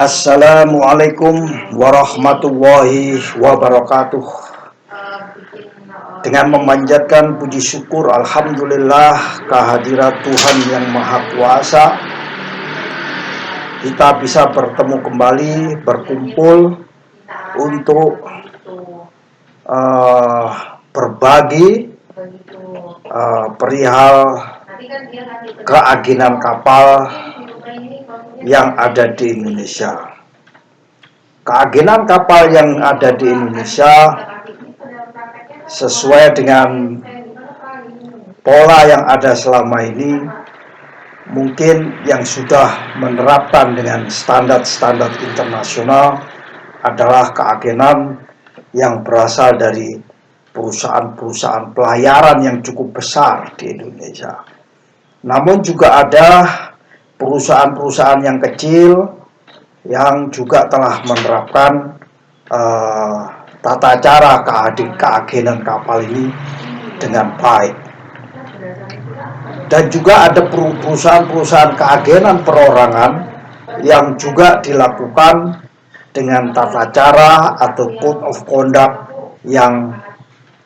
Assalamualaikum warahmatullahi wabarakatuh. Dengan memanjatkan puji syukur Alhamdulillah kehadirat Tuhan yang Maha Kuasa, kita bisa bertemu kembali, berkumpul untuk berbagi perihal keagenan kapal yang ada di Indonesia. Keagenan kapal yang ada di Indonesia sesuai dengan pola yang ada selama ini, mungkin yang sudah menerapkan dengan standar-standar internasional adalah keagenan yang berasal dari perusahaan-perusahaan pelayaran yang cukup besar di Indonesia. Namun juga ada perusahaan-perusahaan yang kecil yang juga telah menerapkan tata cara keagenan kapal ini dengan baik. Dan juga ada perusahaan-perusahaan keagenan perorangan yang juga dilakukan dengan tata cara atau code of conduct yang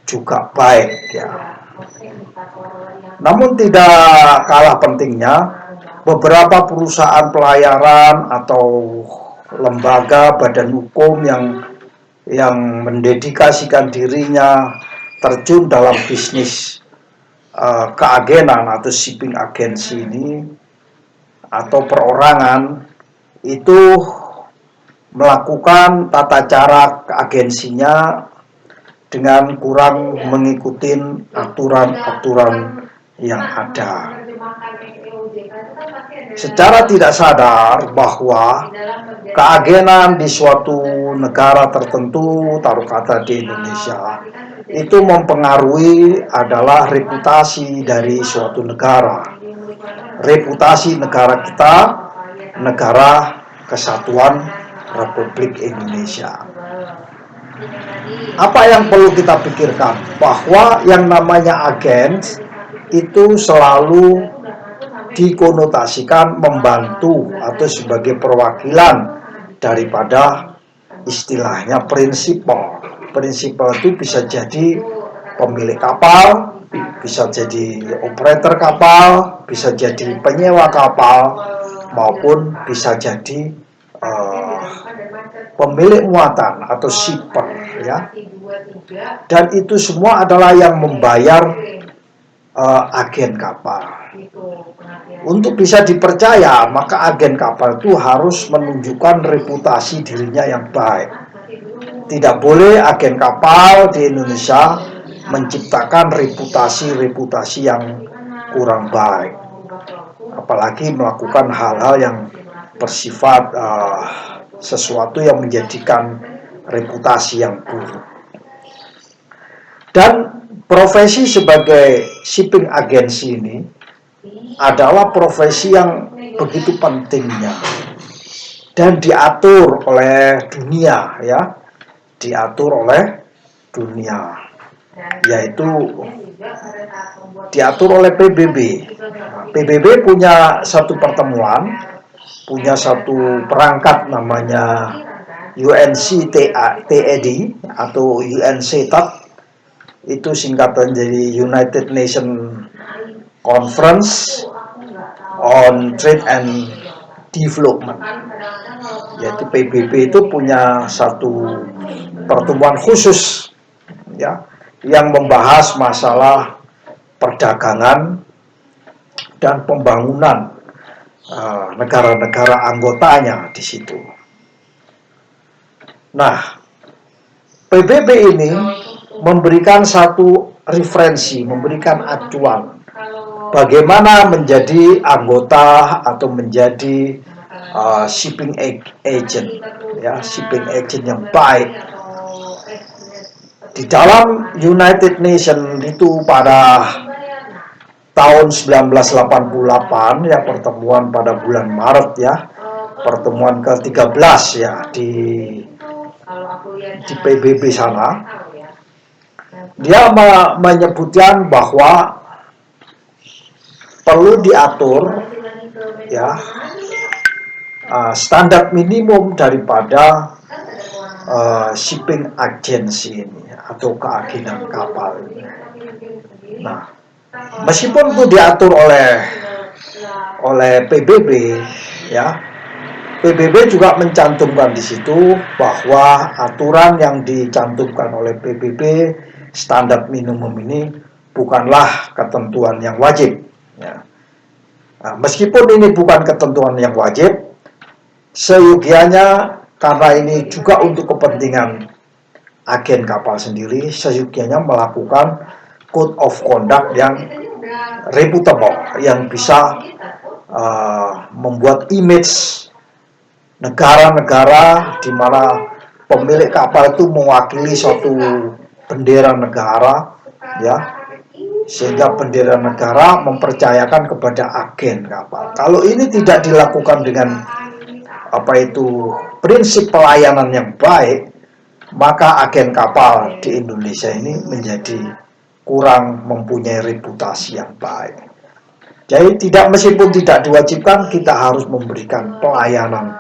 juga baik, ya. Namun tidak kalah pentingnya, beberapa perusahaan pelayaran atau lembaga badan hukum yang mendedikasikan dirinya terjun dalam bisnis keagenan atau shipping agency ini atau perorangan itu melakukan tata cara keagensinya dengan kurang mengikuti aturan-aturan yang ada. Secara tidak sadar bahwa keagenan di suatu negara tertentu, taruh kata di Indonesia, itu mempengaruhi adalah reputasi dari suatu negara. Reputasi negara kita, negara Kesatuan Republik Indonesia. Apa yang perlu kita pikirkan? Bahwa yang namanya agen itu selalu dikonotasikan membantu atau sebagai perwakilan daripada istilahnya prinsipal. Prinsipal itu bisa jadi pemilik kapal, bisa jadi operator kapal, bisa jadi penyewa kapal, maupun bisa jadi pemilik muatan atau shipper, ya. Dan itu semua adalah yang membayar agen kapal. Untuk bisa dipercaya, maka agen kapal itu harus menunjukkan reputasi dirinya yang baik. Tidak boleh agen kapal di Indonesia menciptakan reputasi yang kurang baik, apalagi melakukan hal-hal yang bersifat sesuatu yang menjadikan reputasi yang buruk. Dan profesi sebagai shipping agency ini adalah profesi yang begitu pentingnya dan diatur oleh dunia, ya, diatur oleh dunia, yaitu diatur oleh PBB. PBB punya satu pertemuan, punya satu perangkat namanya UNCTAD atau UNCTAD. Itu singkatan dari United Nations Conference on Trade and Development. Yaitu PBB itu punya satu pertemuan khusus, ya, yang membahas masalah perdagangan dan pembangunan negara-negara anggotanya di situ. Nah, PBB ini memberikan satu referensi, memberikan acuan bagaimana menjadi anggota atau menjadi shipping agent, ya, shipping agent yang baik. Di dalam United Nations itu pada tahun 1988, ya, pertemuan pada bulan Maret, ya, pertemuan ke-13, ya, di PBB sana. Dia menyebutkan bahwa perlu diatur, ya, standar minimum daripada shipping agency ini atau keagenan kapal ini. Nah, meskipun itu diatur oleh PBB, ya, PBB juga mencantumkan di situ bahwa aturan yang dicantumkan oleh PBB standar minimum ini bukanlah ketentuan yang wajib. Ya. Nah, meskipun ini bukan ketentuan yang wajib, seyogianya karena ini juga untuk kepentingan agen kapal sendiri, seyogianya melakukan code of conduct yang reputable, yang bisa membuat image negara-negara di mana pemilik kapal itu mewakili suatu bendera negara, ya, sehingga bendera negara mempercayakan kepada agen kapal. Kalau ini tidak dilakukan dengan prinsip pelayanan yang baik, maka agen kapal di Indonesia ini menjadi kurang mempunyai reputasi yang baik. Jadi meskipun tidak diwajibkan, kita harus memberikan pelayanan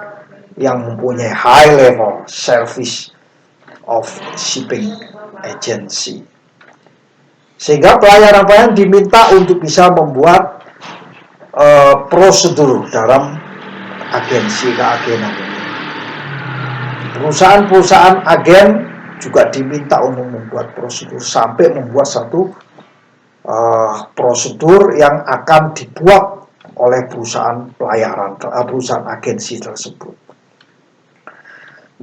yang mempunyai high level service of shipping agency. Sehingga pelayanan-pelayanan diminta untuk bisa membuat prosedur dalam agensi keagenan ini. Perusahaan-perusahaan agen juga diminta untuk membuat prosedur, sampai membuat satu prosedur yang akan dibuat oleh perusahaan pelayaran, perusahaan agensi tersebut.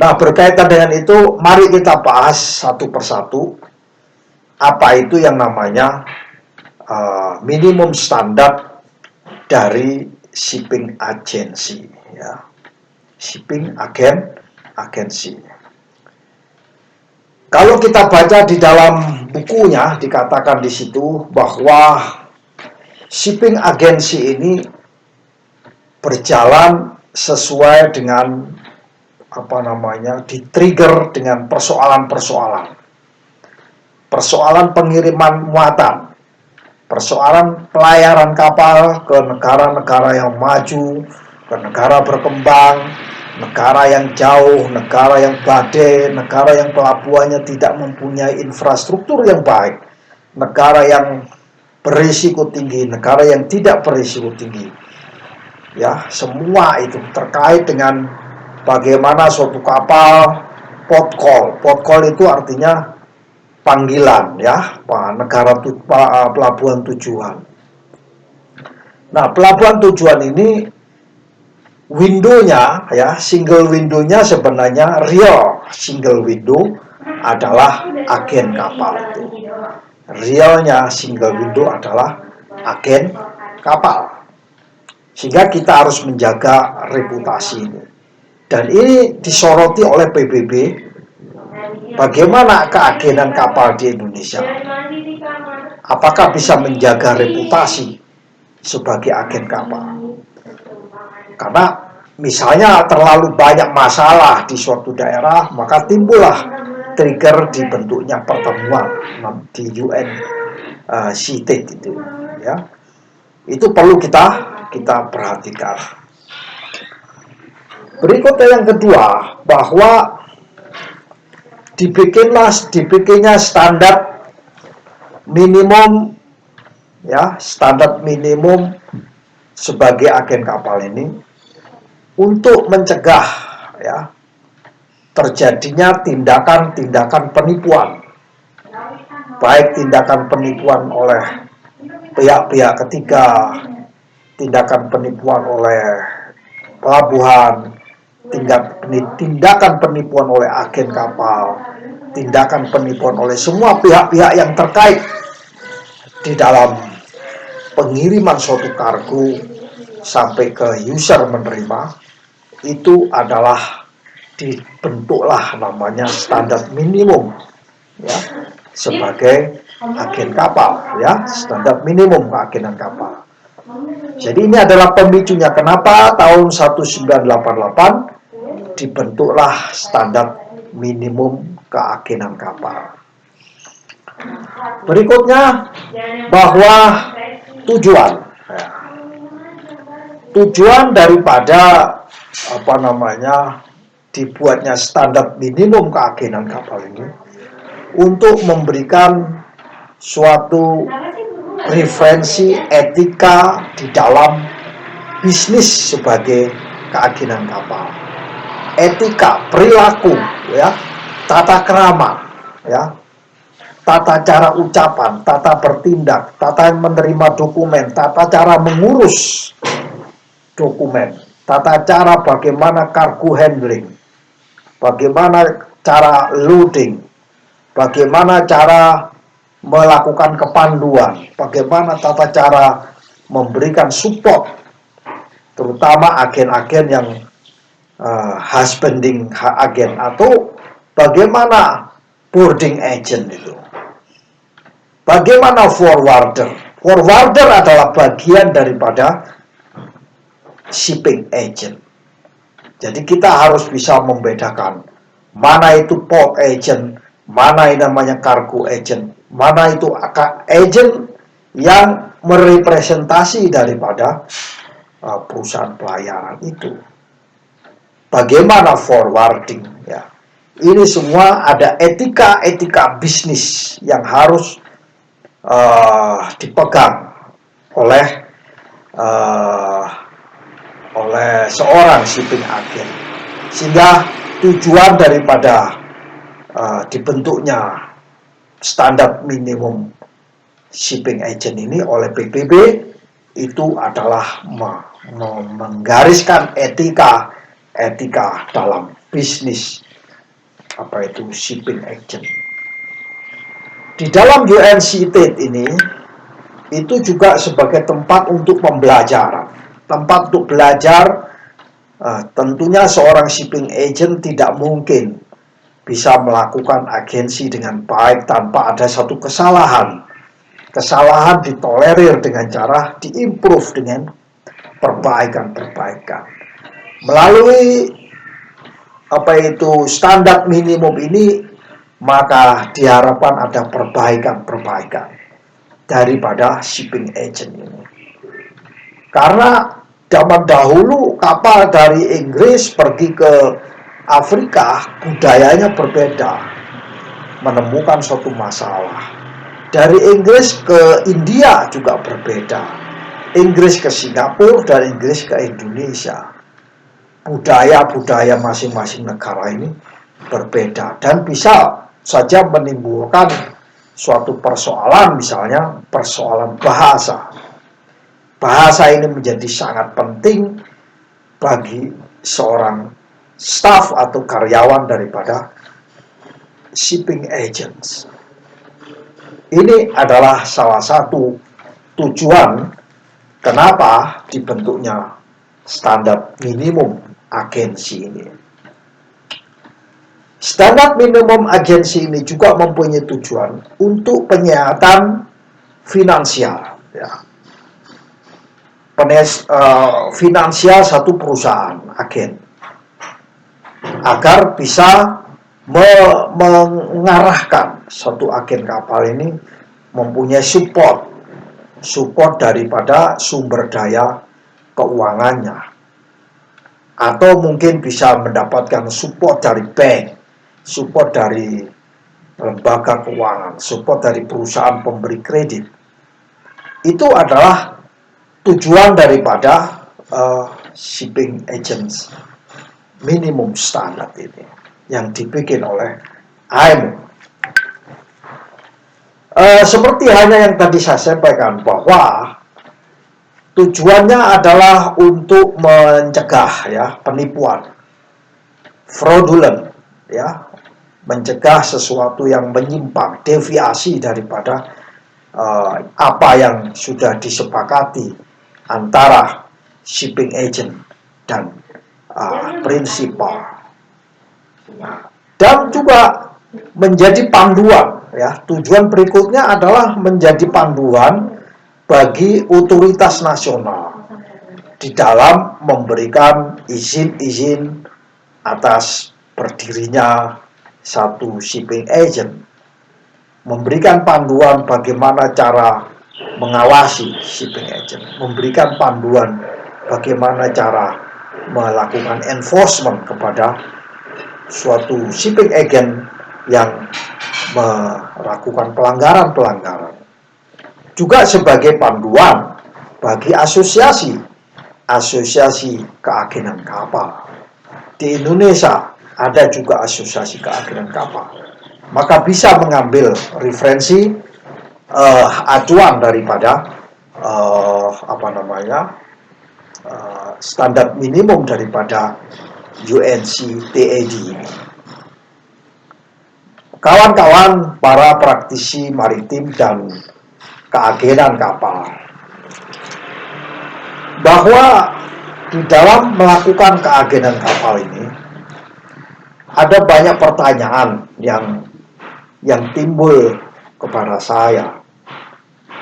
Nah, berkaitan dengan itu, mari kita bahas satu persatu apa itu yang namanya minimum standar dari shipping agency, ya, shipping agency. Kalau kita baca di dalam bukunya, dikatakan di situ bahwa shipping agency ini berjalan sesuai dengan di-trigger dengan persoalan-persoalan. Persoalan pengiriman muatan, persoalan pelayaran kapal ke negara-negara yang maju, ke negara berkembang, negara yang jauh, negara yang badai, negara yang pelabuhannya tidak mempunyai infrastruktur yang baik, negara yang berisiko tinggi, negara yang tidak berisiko tinggi. Ya, semua itu terkait dengan bagaimana suatu kapal port call. Port call itu artinya panggilan, ya, pelabuhan tujuan. Nah, pelabuhan tujuan ini window-nya, ya, single window-nya sebenarnya real single window adalah agen kapal itu. Realnya single window adalah agen kapal. Sehingga kita harus menjaga reputasi ini. Dan ini disoroti oleh PBB. Bagaimana keagenan kapal di Indonesia? Apakah bisa menjaga reputasi sebagai agen kapal? Karena misalnya terlalu banyak masalah di suatu daerah, maka timbullah trigger dibentuknya pertemuan di UN CITED itu, ya. Itu perlu kita perhatikan. Berikutnya yang kedua, bahwa dibikinnya standar minimum, ya, standar minimum sebagai agen kapal ini untuk mencegah, ya, terjadinya tindakan-tindakan penipuan, baik tindakan penipuan oleh pihak-pihak ketiga, tindakan penipuan oleh pelabuhan, tindakan penipuan oleh agen kapal, tindakan penipuan oleh semua pihak-pihak yang terkait di dalam pengiriman suatu kargo sampai ke user menerima. Itu adalah dibentuklah namanya standar minimum, ya, sebagai agen kapal, ya, standar minimum keagenan kapal. Jadi ini adalah pemicunya kenapa tahun 1988 dibentuklah standar minimum keagenan kapal. Berikutnya, bahwa tujuan daripada apa namanya, dibuatnya standar minimum keagenan kapal ini untuk memberikan suatu referensi etika di dalam bisnis sebagai keagenan kapal. Etika, perilaku, ya, tata krama, ya, tata cara ucapan, tata bertindak, tata menerima dokumen, tata cara mengurus dokumen, tata cara bagaimana cargo handling, bagaimana cara loading, bagaimana cara melakukan kepanduan, bagaimana tata cara memberikan support, terutama agen-agen yang husbanding agen, atau bagaimana boarding agent itu. Bagaimana forwarder? Forwarder adalah bagian daripada shipping agent. Jadi kita harus bisa membedakan mana itu port agent, mana yang namanya cargo agent, mana itu agent yang merepresentasi daripada perusahaan pelayaran itu. Bagaimana forwarding, ya. Ini semua ada etika bisnis yang harus dipegang oleh seorang shipping agent, sehingga tujuan daripada dibentuknya standar minimum shipping agent ini oleh PBB itu adalah menggariskan etika dalam bisnis shipping agent. Di dalam UNCTAD ini itu juga sebagai tempat untuk pembelajaran, tempat untuk belajar. Tentunya seorang shipping agent tidak mungkin bisa melakukan agensi dengan baik tanpa ada satu kesalahan. Kesalahan ditolerir dengan cara diimprove dengan perbaikan. Melalui standar minimum ini, maka diharapkan ada perbaikan daripada shipping agent ini. Karena zaman dahulu kapal dari Inggris pergi ke Afrika, budayanya berbeda, menemukan suatu masalah. Dari Inggris ke India juga berbeda, Inggris ke Singapura dan Inggris ke Indonesia. Budaya masing-masing negara ini berbeda dan bisa saja menimbulkan suatu persoalan, misalnya persoalan bahasa. Bahasa ini menjadi sangat penting bagi seorang staf atau karyawan daripada shipping agents. Ini adalah salah satu tujuan kenapa dibentuknya standar minimum agensi ini. Standar minimum agensi ini juga mempunyai tujuan untuk penyihatan finansial, ya. Finansial satu perusahaan agen, agar bisa mengarahkan satu agen kapal ini mempunyai support daripada sumber daya keuangannya, atau mungkin bisa mendapatkan support dari bank, support dari lembaga keuangan, support dari perusahaan pemberi kredit. Itu adalah tujuan daripada shipping agents minimum standard ini yang dibikin oleh IMO. Seperti halnya yang tadi saya sampaikan, bahwa tujuannya adalah untuk mencegah, ya, penipuan, fraudulent, ya, mencegah sesuatu yang menyimpang, deviasi daripada apa yang sudah disepakati antara shipping agent dan prinsipal. Dan juga menjadi panduan, ya. Tujuan berikutnya adalah menjadi panduan bagi otoritas nasional di dalam memberikan izin-izin atas berdirinya satu shipping agent, memberikan panduan bagaimana cara mengawasi shipping agent, memberikan panduan bagaimana cara melakukan enforcement kepada suatu shipping agent yang melakukan pelanggaran-pelanggaran. Juga sebagai panduan bagi asosiasi keagenan kapal. Di Indonesia ada juga asosiasi keagenan kapal. Maka bisa mengambil referensi acuan daripada standar minimum daripada UNCTAD. Kawan-kawan para praktisi maritim dan keagenan kapal, bahwa di dalam melakukan keagenan kapal ini ada banyak pertanyaan yang timbul kepada saya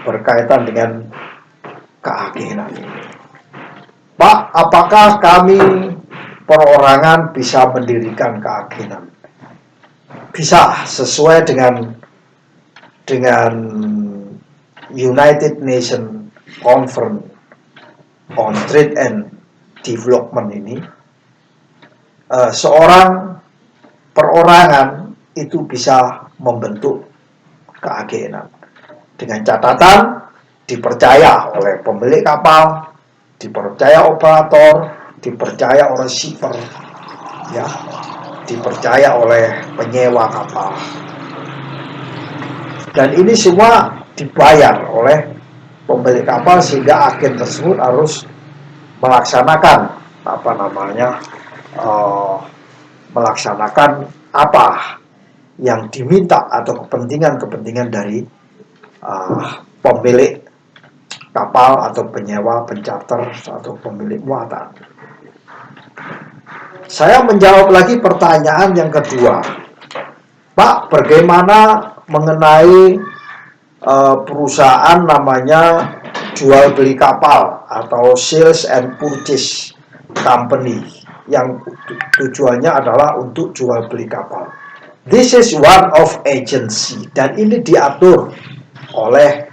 berkaitan dengan keagenan ini. Pak, apakah kami perorangan bisa mendirikan keagenan? Bisa, sesuai dengan United Nations Conference on Trade and Development ini, seorang perorangan itu bisa membentuk keagenan dengan catatan dipercaya oleh pemilik kapal, dipercaya operator, dipercaya oleh shipper, ya, dipercaya oleh penyewa kapal. Dan ini semua dibayar oleh pemilik kapal, sehingga agen tersebut harus melaksanakan melaksanakan apa yang diminta atau kepentingan dari pemilik kapal atau penyewa, pencharter atau pemilik muatan. Saya menjawab lagi pertanyaan yang kedua, Pak, bagaimana mengenai perusahaan namanya jual beli kapal atau sales and purchase company yang tujuannya adalah untuk jual beli kapal. This is one of agency, dan ini diatur oleh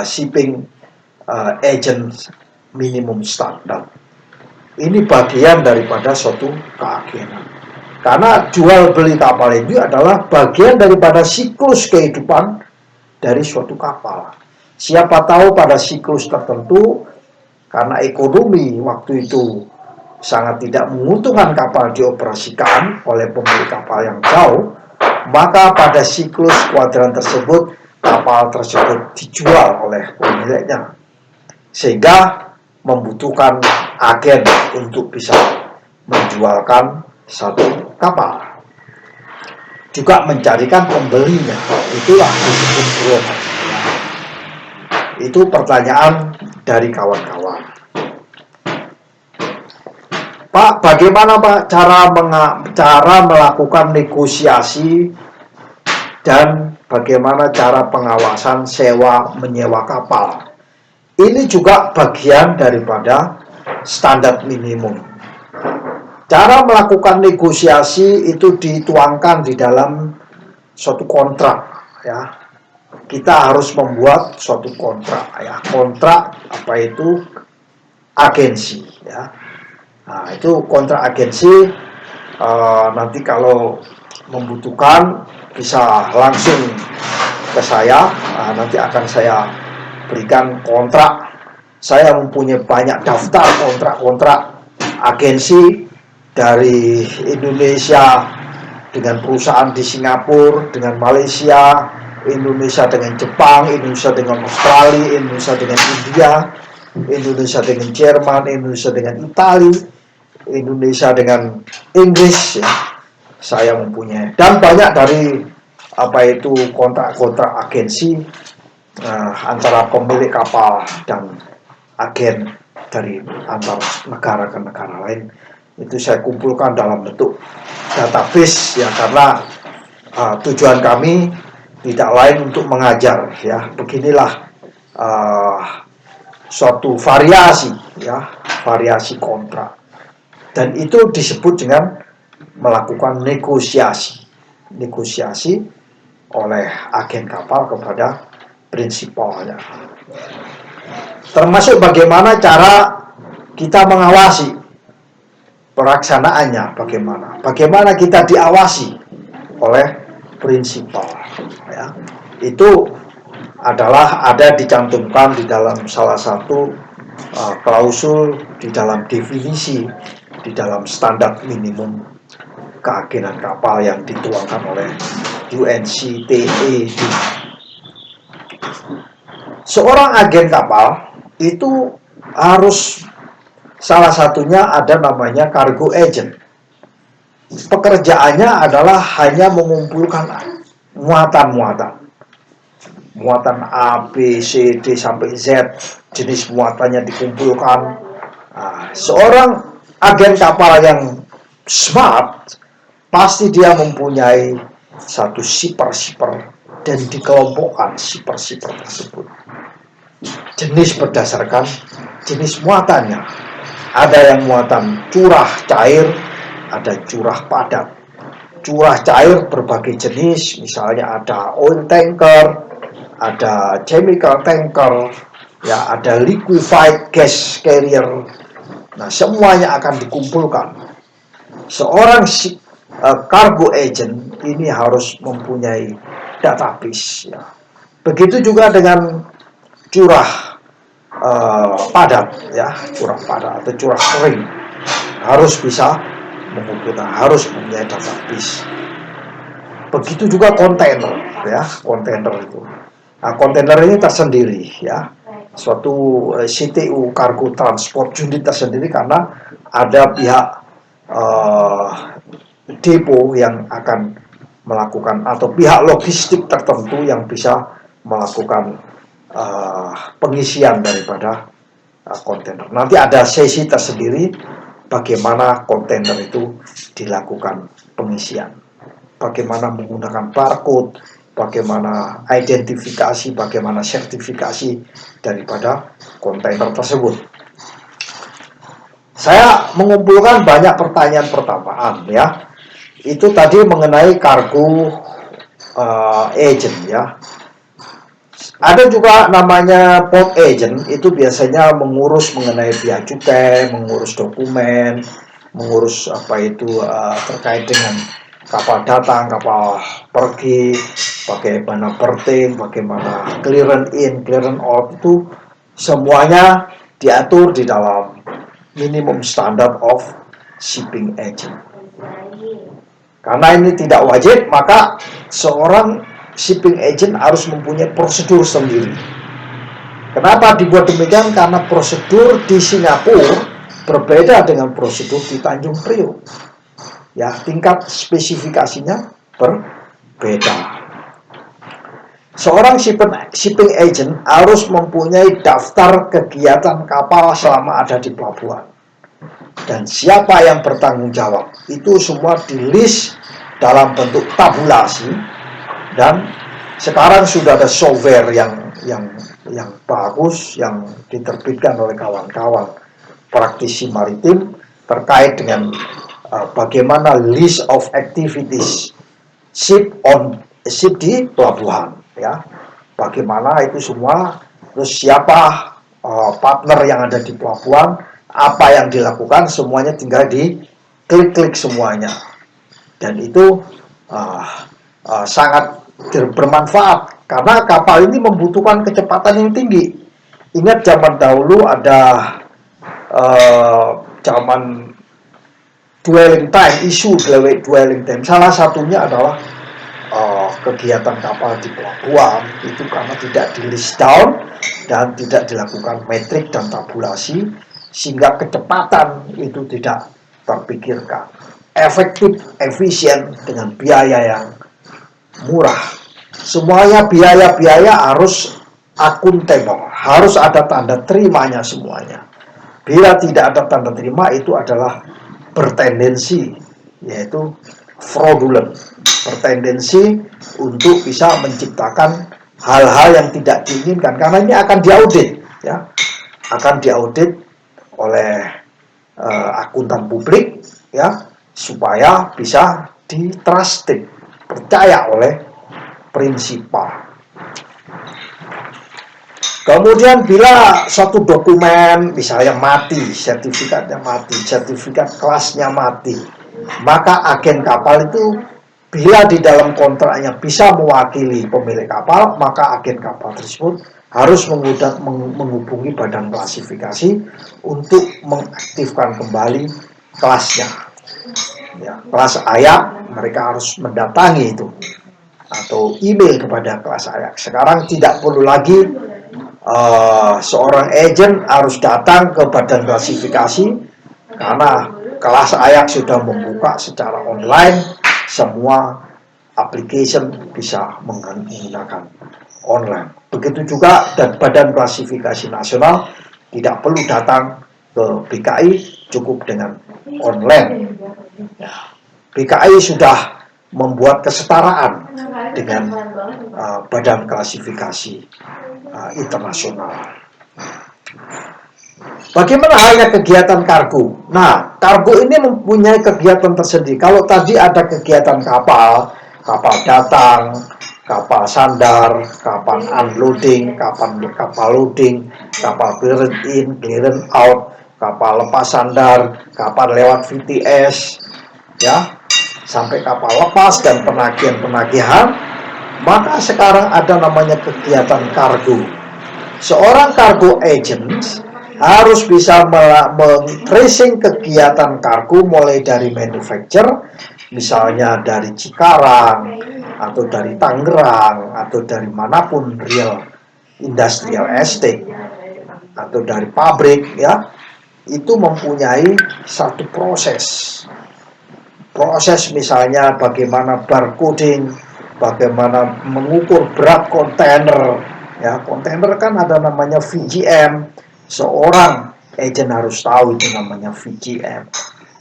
shipping agent minimum standard. Ini bagian daripada suatu keagenan. Karena jual beli kapal itu adalah bagian daripada siklus kehidupan dari suatu kapal. Siapa tahu pada siklus tertentu, karena ekonomi waktu itu sangat tidak menguntungkan kapal dioperasikan oleh pemilik kapal yang jauh, maka pada siklus kuadran tersebut kapal tersebut dijual oleh pemiliknya, sehingga membutuhkan agen untuk bisa menjualkan satu kapal, juga mencarikan pembelinya. Itulah disebut broker. Itu pertanyaan dari kawan-kawan. Pak, bagaimana Pak cara melakukan negosiasi dan bagaimana cara pengawasan sewa menyewa kapal? Ini juga bagian daripada standar minimum. Cara melakukan negosiasi itu dituangkan di dalam suatu kontrak, ya. Kita harus membuat suatu kontrak, ya. Kontrak apa itu? Agensi, ya. Nah, itu kontrak agensi. Nanti kalau membutuhkan bisa langsung ke saya. Nanti akan saya berikan kontrak. Saya mempunyai banyak daftar kontrak-kontrak agensi dari Indonesia dengan perusahaan di Singapura, dengan Malaysia, Indonesia dengan Jepang, Indonesia dengan Australia, Indonesia dengan India, Indonesia dengan Jerman, Indonesia dengan Italia, Indonesia dengan Inggris, ya. Saya mempunyai, dan banyak dari kontrak-kontrak agensi antara pemilik kapal dan agen dari antar negara ke negara lain. Itu saya kumpulkan dalam bentuk database, ya, karena tujuan kami tidak lain untuk mengajar, ya, beginilah suatu variasi, ya, variasi kontrak, dan itu disebut dengan melakukan negosiasi oleh agen kapal kepada prinsipalnya. Termasuk bagaimana cara kita mengawasi pelaksanaannya bagaimana? Bagaimana kita diawasi oleh prinsipal, ya. Itu adalah ada dicantumkan di dalam salah satu klausul di dalam definisi di dalam standar minimum keagenan kapal yang dituangkan oleh UNCTAD. Seorang agen kapal itu harus, salah satunya ada namanya cargo agent. Pekerjaannya adalah hanya mengumpulkan muatan-muatan. Muatan A, B, C, D sampai Z, jenis muatannya dikumpulkan. Nah, seorang agen kapal yang smart, pasti dia mempunyai satu shipper-shipper dan dikelompokkan shipper-shipper tersebut. Jenis berdasarkan jenis muatannya. Ada yang muatan curah cair, ada curah padat. Curah cair berbagai jenis, misalnya ada oil tanker, ada chemical tanker, ya, ada liquefied gas carrier. Nah, semuanya akan dikumpulkan. Seorang cargo agent ini harus mempunyai database, ya. Begitu juga dengan curah padat, ya, curah padat atau curah kering, harus bisa mengumpulkan, harus mempunyai database. Begitu juga kontainer, ya, kontainer itu. Nah, kontainer ini tersendiri, ya, suatu CTU Cargo Transport Unit tersendiri karena ada pihak depo yang akan melakukan, atau pihak logistik tertentu yang bisa melakukan pengisian daripada kontainer. Nanti ada sesi tersendiri bagaimana kontainer itu dilakukan pengisian, bagaimana menggunakan barcode, bagaimana identifikasi, bagaimana sertifikasi daripada kontainer tersebut. Saya mengumpulkan banyak pertanyaan, ya. Itu tadi mengenai cargo agent, ya. Ada juga namanya port agent, itu biasanya mengurus mengenai bea cukai, mengurus dokumen, mengurus terkait dengan kapal datang, kapal pergi, bagaimana berthing, bagaimana clearance in, clearance out, itu semuanya diatur di dalam minimum standard of shipping agent. Karena ini tidak wajib, maka seorang shipping agent harus mempunyai prosedur sendiri. Kenapa dibuat demikian? Karena prosedur di Singapura berbeda dengan prosedur di Tanjung Priok. Ya, tingkat spesifikasinya berbeda. Seorang shipping agent harus mempunyai daftar kegiatan kapal selama ada di pelabuhan. Dan siapa yang bertanggung jawab, itu semua di-list dalam bentuk tabulasi. Dan sekarang sudah ada software yang bagus yang diterbitkan oleh kawan-kawan praktisi maritim terkait dengan bagaimana list of activities ship di pelabuhan, ya. Bagaimana itu semua, terus siapa partner yang ada di pelabuhan, apa yang dilakukan, semuanya tinggal di klik semuanya. Dan itu sangat bermanfaat karena kapal ini membutuhkan kecepatan yang tinggi. Ingat zaman dahulu ada zaman dwelling time, isu dwelling time. Salah satunya adalah kegiatan kapal di pelabuhan itu karena tidak di list down dan tidak dilakukan metrik dan tabulasi, sehingga kecepatan itu tidak terpikirkan. Efektif, efisien dengan biaya yang murah. Semuanya biaya-biaya harus akuntabel, harus ada tanda terimanya semuanya. Bila tidak ada tanda terima, itu adalah bertendensi, yaitu fraudulent, bertendensi untuk bisa menciptakan hal-hal yang tidak diinginkan, karena ini akan diaudit, ya, akan diaudit oleh akuntan publik, ya, supaya bisa di-trusted, percaya oleh prinsipal. Kemudian bila suatu dokumen misalnya mati, sertifikatnya mati, sertifikat kelasnya mati, maka agen kapal itu bila di dalam kontraknya bisa mewakili pemilik kapal, maka agen kapal tersebut harus menghubungi badan klasifikasi untuk mengaktifkan kembali kelasnya. Ya, kelas ayak mereka harus mendatangi itu atau email kepada kelas ayak. Sekarang tidak perlu lagi seorang agent harus datang ke badan klasifikasi karena kelas ayak sudah membuka secara online, semua application bisa menggunakan online. Begitu juga dan badan klasifikasi nasional tidak perlu datang ke BKI, cukup dengan online. BKI sudah membuat kesetaraan dengan badan klasifikasi internasional. Bagaimana halnya kegiatan kargo? Nah, kargo ini mempunyai kegiatan tersendiri. Kalau tadi ada kegiatan kapal, kapal datang, kapal sandar, kapal unloading, kapal loading, kapal clearance in, clearance out, kapal lepas sandar, kapal lewat VTS, ya, sampai kapal lepas dan penagihan. Maka sekarang ada namanya kegiatan kargo. Seorang cargo agent harus bisa tracing kegiatan kargo mulai dari manufacturer, misalnya dari Cikarang atau dari Tangerang atau dari manapun real industrial estate atau dari pabrik, ya, itu mempunyai satu proses misalnya bagaimana barcoding, bagaimana mengukur berat kontainer. Ya, kontainer kan ada namanya VGM. Seorang agent harus tahu itu namanya VGM.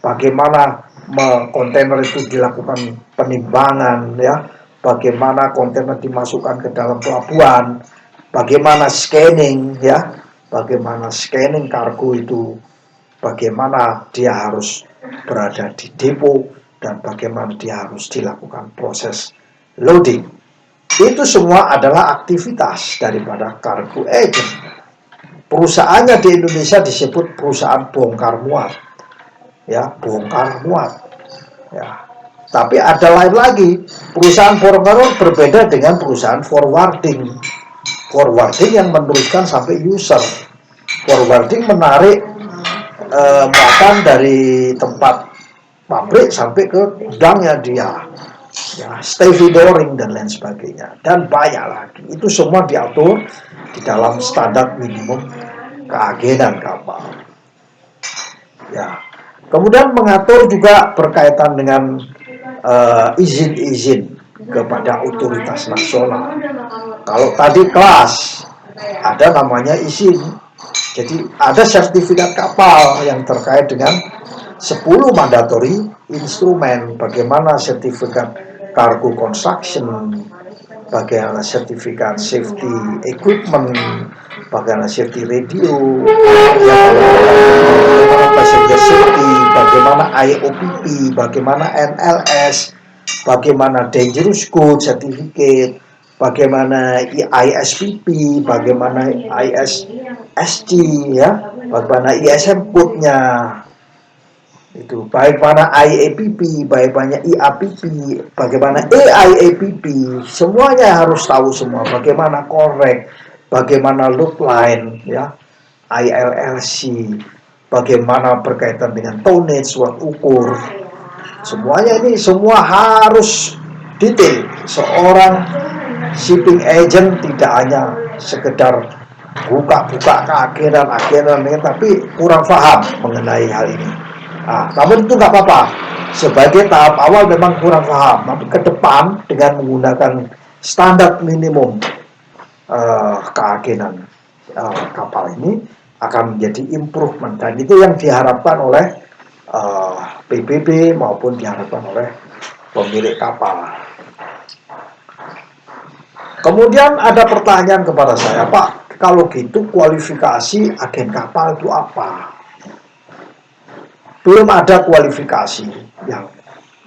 Bagaimana kontainer itu dilakukan penimbangan, ya. Bagaimana kontainer dimasukkan ke dalam pelabuhan. Bagaimana scanning, ya. Bagaimana scanning kargo itu. Bagaimana dia harus berada di depo dan bagaimana dia harus dilakukan proses loading. Itu semua adalah aktivitas daripada cargo agent. Perusahaannya di Indonesia disebut perusahaan bongkar muat, ya, bongkar muat, ya. Tapi ada lain lagi, perusahaan bongkar muat berbeda dengan perusahaan forwarding. Forwarding yang meneruskan sampai user. Forwarding menarik muatan dari tempat pabrik sampai ke gudangnya dia, ya, stevedoring dan lain sebagainya, dan banyak lagi. Itu semua diatur di dalam standar minimum keagenan kapal, ya. Kemudian mengatur juga berkaitan dengan izin-izin kepada otoritas nasional. Kalau tadi kelas ada namanya izin, jadi ada sertifikat kapal yang terkait dengan 10 mandatory instrumen, bagaimana sertifikat cargo construction, bagaimana sertifikat safety equipment, bagaimana safety radio, ya, bagaimana passenger safety, bagaimana IOPP, bagaimana NLS, bagaimana dangerous goods certificate, bagaimana ISPP, bagaimana ISSG, ya, bagaimana ISM code-nya. Itu bagaimana IAPP, bagaimana IAPP, bagaimana AIAPP, semuanya harus tahu semua. Bagaimana korek, bagaimana loop line, ya, ILLC, bagaimana berkaitan dengan tonnage, watt ukur. Semuanya ini semua harus detail. Seorang shipping agent tidak hanya sekedar buka-buka keagenan, tapi kurang paham mengenai hal ini. Nah, namun itu nggak apa-apa. Sebagai tahap awal memang kurang paham, tapi ke depan dengan menggunakan standar minimum keagenan kapal ini akan menjadi improvement, dan itu yang diharapkan oleh PBB maupun diharapkan oleh pemilik kapal. Kemudian ada pertanyaan kepada saya, Pak, kalau gitu kualifikasi agen kapal itu apa? Belum ada kualifikasi yang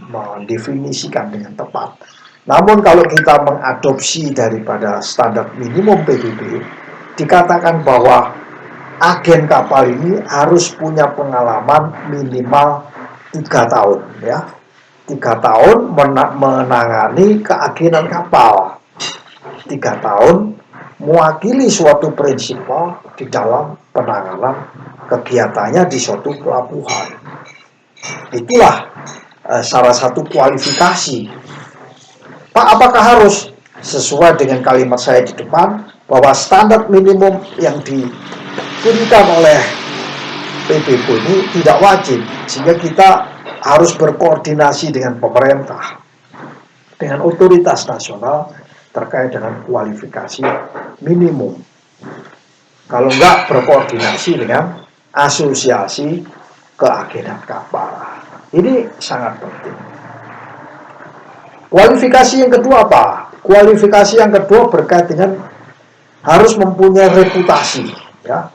mendefinisikan dengan tepat. Namun kalau kita mengadopsi daripada standar minimum PBB, dikatakan bahwa agen kapal ini harus punya pengalaman minimal 3 tahun, ya. 3 tahun menangani keagenan kapal, 3 tahun mewakili suatu prinsipal di dalam penanganan kegiatannya di suatu pelabuhan. Itulah salah satu kualifikasi. Pak, apakah harus? Sesuai dengan kalimat saya di depan, bahwa standar minimum yang diberikan oleh PBB ini tidak wajib, sehingga kita harus berkoordinasi dengan pemerintah, dengan otoritas nasional terkait dengan kualifikasi minimum. Kalau enggak, berkoordinasi dengan asosiasi keagenan kapal. Ini sangat penting. Kualifikasi yang kedua apa? Kualifikasi yang kedua berkait dengan harus mempunyai reputasi, ya.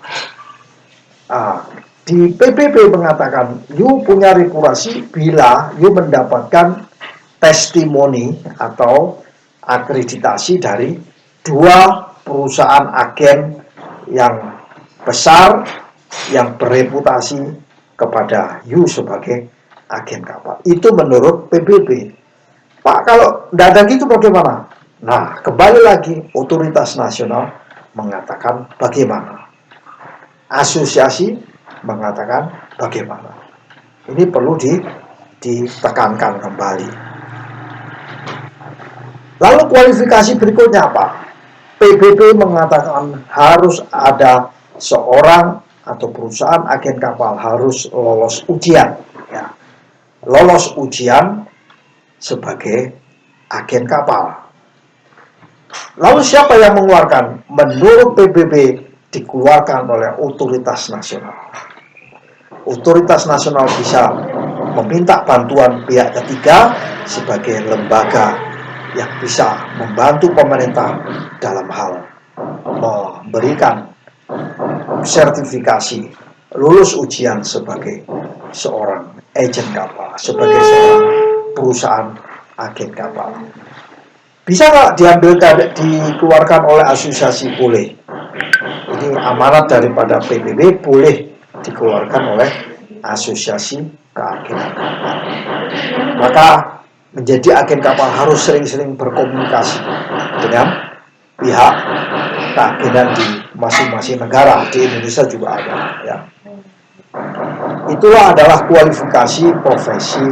Di PBB mengatakan, you punya reputasi bila you mendapatkan testimoni atau akreditasi dari 2 perusahaan agen yang besar yang bereputasi kepada you sebagai agen kapal. Itu menurut PBB. Pak, kalau tidak ada gitu bagaimana? Nah, kembali lagi, otoritas nasional mengatakan bagaimana, asosiasi mengatakan bagaimana. Ini perlu ditekankan kembali. Lalu kualifikasi berikutnya apa? PBB mengatakan harus ada seorang atau perusahaan agen kapal harus lolos ujian, ya. Lolos ujian sebagai agen kapal. Lalu siapa yang mengeluarkan? Menurut PBB dikeluarkan oleh otoritas nasional. Otoritas nasional bisa meminta bantuan pihak ketiga sebagai lembaga yang bisa membantu pemerintah dalam hal memberikan sertifikasi lulus ujian sebagai seorang agen kapal, sebagai seorang perusahaan agen kapal. Bisa nggak dikeluarkan oleh asosiasi? Boleh. Ini amanat daripada PBB, boleh dikeluarkan oleh asosiasi keagenan kapal. Maka menjadi agen kapal harus sering-sering berkomunikasi dengan pihak keagenan di masing-masing negara. Di Indonesia juga ada, ya. Itulah adalah kualifikasi profesi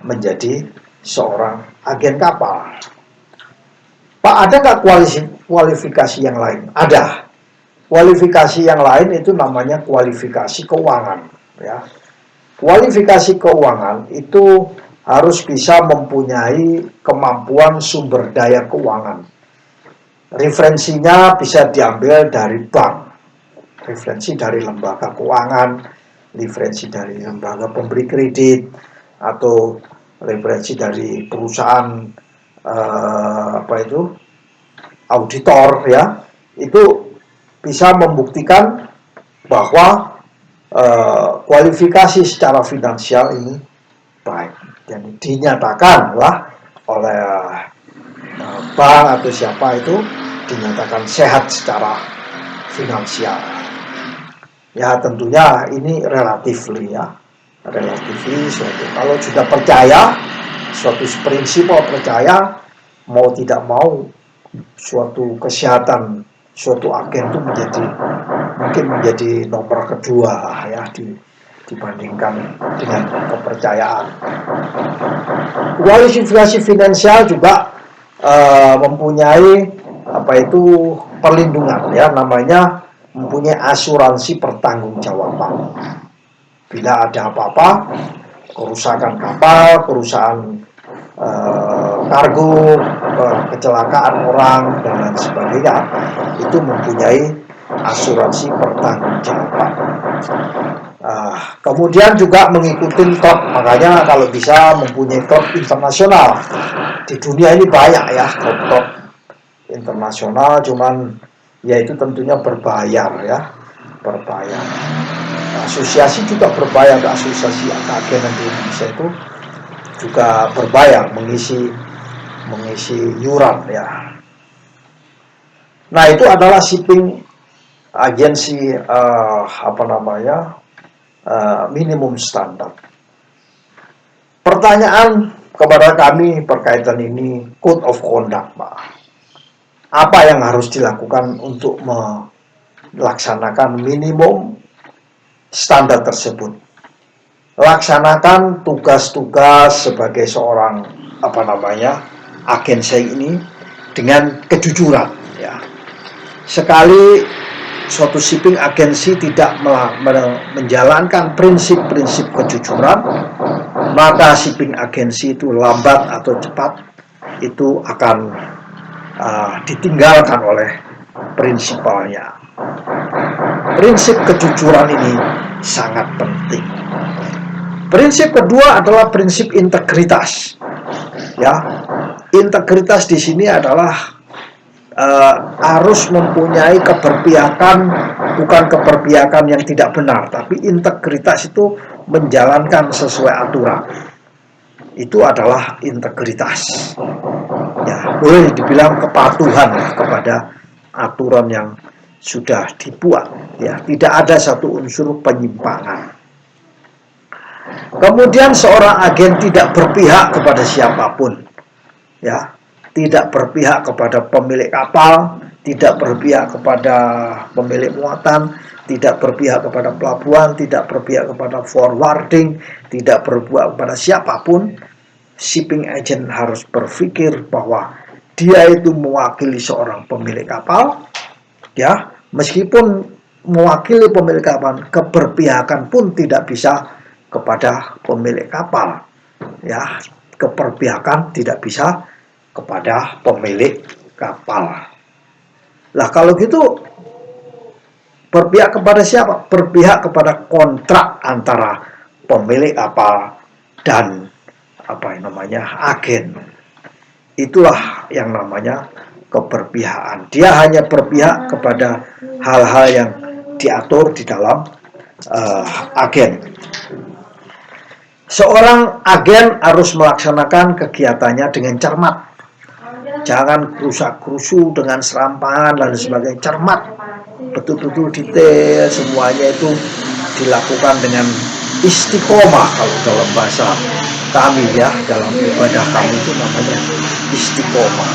menjadi seorang agen kapal. Pak, ada nggak kualifikasi yang lain? Ada. Kualifikasi yang lain itu namanya kualifikasi keuangan, ya. Kualifikasi keuangan itu harus bisa mempunyai kemampuan sumber daya keuangan. Referensinya bisa diambil dari bank, referensi dari lembaga keuangan, referensi dari lembaga pemberi kredit, atau referensi dari perusahaan auditor, ya. Itu bisa membuktikan bahwa kualifikasi secara finansial ini baik dan dinyatakanlah oleh bank atau siapa itu dinyatakan sehat secara finansial. Ya, tentunya ini relatifly, ya. Relatifly suatu. Kalau sudah percaya suatu prinsip, percaya mau tidak mau suatu kesehatan suatu agen itu mungkin menjadi nomor kedua, ya, dibandingkan dengan kepercayaan. Kualifikasi finansial juga mempunyai perlindungan, ya, namanya mempunyai asuransi pertanggungjawaban. Bila ada apa-apa, kerusakan kapal, kerusakan kargo, kecelakaan orang dan lain sebagainya, itu mempunyai asuransi pertanggungjawaban. Kemudian juga mengikuti klub, makanya kalau bisa mempunyai klub internasional. Di dunia ini banyak, ya, klub internasional, cuman ya itu tentunya berbayar, ya, berbayar. Asosiasi juga berbayar, asosiasi keagenan di Indonesia itu juga berbayar mengisi yuran, ya. Nah, itu adalah shipping agensi minimum standar. Pertanyaan kepada kami berkaitan ini code of conduct, Pak. Apa yang harus dilakukan untuk melaksanakan minimum standar tersebut? Laksanakan tugas-tugas sebagai seorang agensi ini dengan kejujuran, ya. Sekali suatu shipping agensi tidak menjalankan prinsip-prinsip kejujuran, maka shipping agensi itu lambat atau cepat itu akan ditinggalkan oleh prinsipalnya. Prinsip kejujuran ini sangat penting. Prinsip kedua adalah prinsip integritas. Ya, integritas di sini adalah harus mempunyai keberpihakan, bukan keberpihakan yang tidak benar, tapi integritas itu menjalankan sesuai aturan. Itu adalah integritas. Ya, boleh dibilang kepatuhan kepada aturan yang sudah dibuat. Ya, tidak ada satu unsur penyimpangan. Kemudian seorang agen tidak berpihak kepada siapapun. Ya, tidak berpihak kepada pemilik kapal, tidak berpihak kepada pemilik muatan, tidak berpihak kepada pelabuhan, tidak berpihak kepada forwarding, tidak berpihak kepada siapapun. Shipping agent harus berpikir bahwa dia itu mewakili seorang pemilik kapal, ya, meskipun mewakili pemilik kapal, keberpihakan pun tidak bisa kepada pemilik kapal, ya, keberpihakan tidak bisa kepada pemilik kapal. Lah kalau gitu berpihak kepada siapa? Berpihak kepada kontrak antara pemilik kapal dan agen. Itulah yang namanya keberpihakan. Dia hanya berpihak kepada hal-hal yang diatur di dalam agen. Seorang agen harus melaksanakan kegiatannya dengan cermat. Jangan kerusak-kerusu dengan serampangan dan sebagainya. Cermat, betul-betul detail, semuanya itu dilakukan dengan istiqomah. Kalau dalam bahasa kami, ya, dalam ibadah kami itu namanya istiqomah.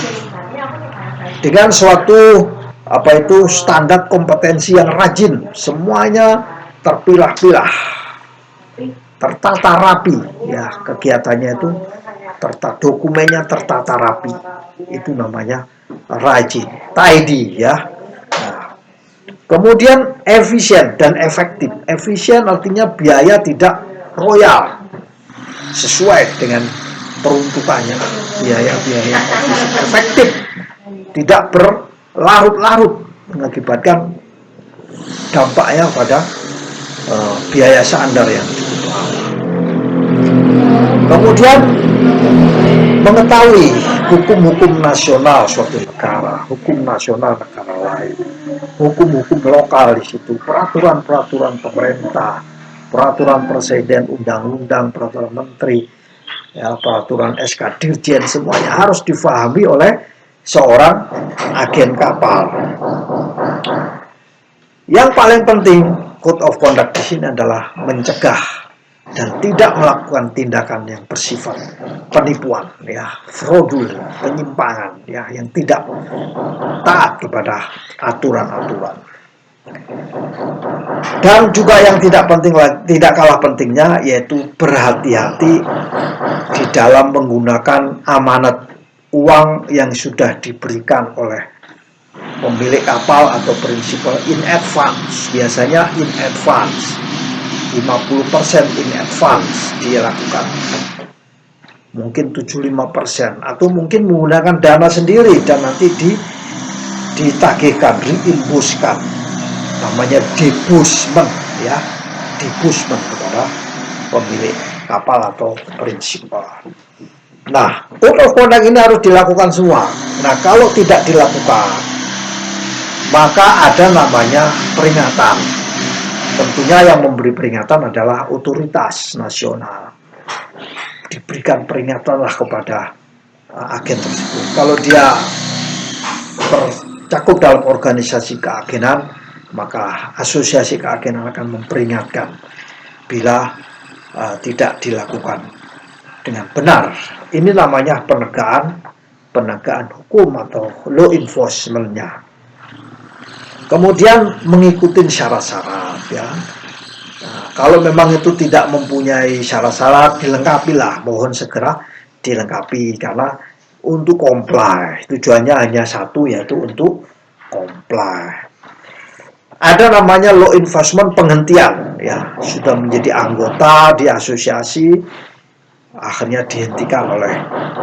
Dengan suatu standar kompetensi yang rajin, semuanya terpilah-pilah, tertata rapi, ya, kegiatannya itu dokumennya tertata rapi. Itu namanya rajin, tidy, ya. Nah, kemudian efisien dan efektif. Efisien artinya biaya tidak royal, sesuai dengan peruntukannya. Biaya-biaya efektif, tidak berlarut-larut, mengakibatkan dampaknya pada biaya standar yang cukup lama. Kemudian mengetahui hukum-hukum nasional suatu negara, hukum nasional negara lain, hukum-hukum lokal di situ, peraturan-peraturan pemerintah, peraturan presiden, undang-undang, peraturan menteri, ya, peraturan SK Dirjen, semuanya harus difahami oleh seorang agen kapal. Yang paling penting, code of conduct di sini adalah mencegah dan tidak melakukan tindakan yang bersifat penipuan, ya, fraudulent, penyimpangan, ya, yang tidak taat kepada aturan-aturan. Dan juga yang tidak kalah pentingnya yaitu berhati-hati di dalam menggunakan amanat uang yang sudah diberikan oleh pemilik kapal atau prinsipal in advance. Biasanya in advance, 50% in advance dia lakukan, mungkin 75%, atau mungkin menggunakan dana sendiri dan nanti ditagihkan, reimburskan, namanya debusment, ya, debusment kepada pemilik kapal atau prinsipal. Nah, code of conduct ini harus dilakukan semua. Nah, kalau tidak dilakukan, maka ada namanya peringatan. Tentunya yang memberi peringatan adalah otoritas nasional. Diberikan peringatanlah kepada agen tersebut. Kalau dia tercakup dalam organisasi keagenan, maka asosiasi keagenan akan memperingatkan bila tidak dilakukan dengan benar. Ini namanya penegakan hukum atau law enforcement-nya. Kemudian mengikuti syarat-syarat ya. Nah, kalau memang itu tidak mempunyai syarat-syarat, dilengkapilah, mohon segera dilengkapi, karena untuk comply, tujuannya hanya satu, yaitu untuk comply. Ada namanya law enforcement penghentian ya, sudah menjadi anggota di asosiasi, akhirnya dihentikan oleh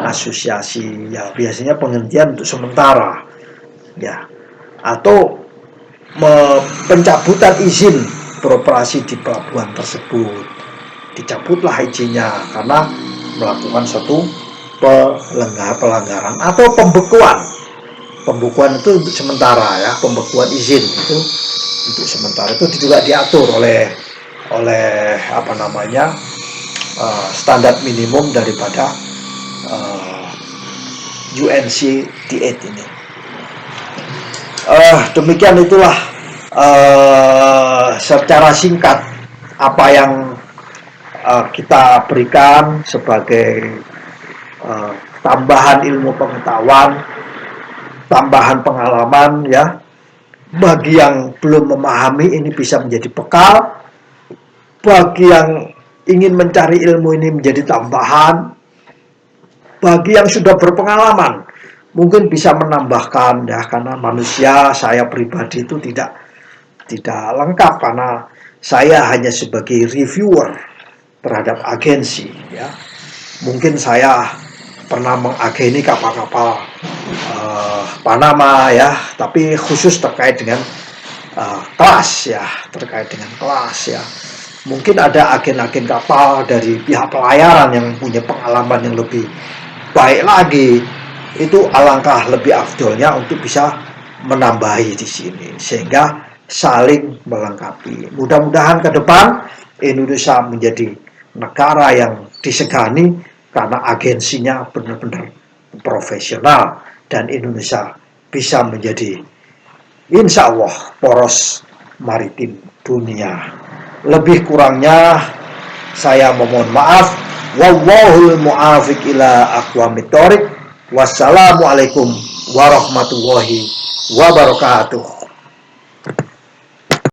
asosiasi ya, biasanya penghentian untuk sementara ya, atau pencabutan izin beroperasi di pelabuhan tersebut. Dicabutlah izinnya karena melakukan suatu pelanggaran, atau pembekuan itu untuk sementara ya, pembekuan izin itu untuk sementara, itu juga diatur oleh standar minimum daripada UNCTAD ini. Demikian itulah secara singkat apa yang kita berikan sebagai tambahan ilmu pengetahuan, tambahan pengalaman ya. Bagi yang belum memahami, ini bisa menjadi bekal. Bagi yang ingin mencari ilmu, ini menjadi tambahan. Bagi yang sudah berpengalaman, mungkin bisa menambahkan ya, karena manusia, saya pribadi itu tidak lengkap, karena saya hanya sebagai reviewer terhadap agensi ya. Mungkin saya pernah mengageni kapal-kapal Panama ya, tapi khusus terkait dengan kelas ya, Mungkin ada agen-agen kapal dari pihak pelayaran yang punya pengalaman yang lebih baik lagi. Itu alangkah lebih afdolnya untuk bisa menambahi di sini, sehingga saling melengkapi. Mudah-mudahan ke depan Indonesia menjadi negara yang disegani karena agensinya benar-benar profesional, dan Indonesia bisa menjadi, insya Allah, poros maritim dunia. Lebih kurangnya saya memohon maaf. Wallahul mu'afiq ila aqwamit thoriq. Wassalamualaikum warahmatullahi wabarakatuh.